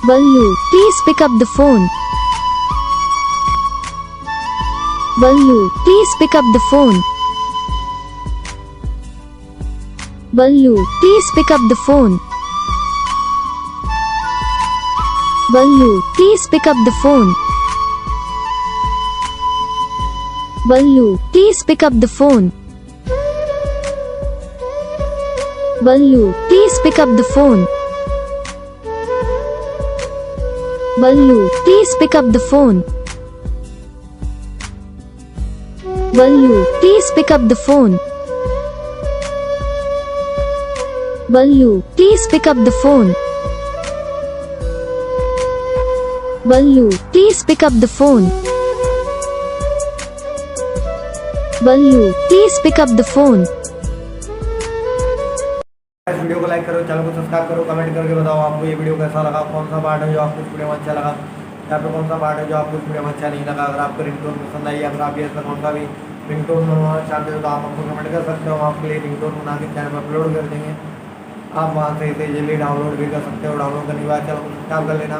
Ballu, please pick up the phone. Ballu, please pick up the phone. Ballu, please pick up the phone. Ballu, please pick up the phone. Ballu, please pick up the phone. Ballu, please pick up the phone. Ballu, please pick up the phone. Ballu, please pick up the phone. Ballu, please pick up the phone. Ballu, please pick up the phone. Ballu, please pick up the phone. इस video को like करो, channel को subscribe करो, comment करके बताओ आपको ये video कैसा लगा, कौन सा पार्ट है जो आपको इस वीडियो में अच्छा लगा, या फिर कौन सा पार्ट है जो आपको इस वीडियो में अच्छा नहीं लगा। अगर आपको रिंगटोन पसंद आई, अगर आप ऐसा कौन सा भी रिंगटोन बनवाना चाहते हो तो आप हमको कमेंट कर सकते हो। हम आपके लिए रिंगटोन बना के चैनल पर अपलोड कर देंगे। आप वहाँ से इसे जल्दी डाउनलोड भी कर सकते हो। डाउनलोड करने के बाद चैनल को सब्सक्राइब कर लेना।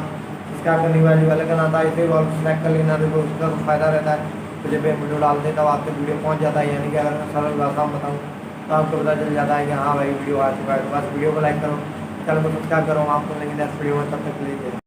सब्सक्राइब करने के बाद वाले का आता है इसे ऑल सेलेक्ट कर लेना, देखो उसका फायदा रहता है। तो जब वीडियो डालते हैं तब आपके वीडियो पहुँच जाता है। यानी कि अगर मैं सरल भाषा में बताऊँ तो आपको पता चल जाता है कि हाँ भाई वीडियो आ चुका है। तो बस वीडियो को लाइक करो, चैनल को सब्सक्राइब करो। आपको मिलेंगे नेक्स्ट वीडियो में, तब तक के लिए।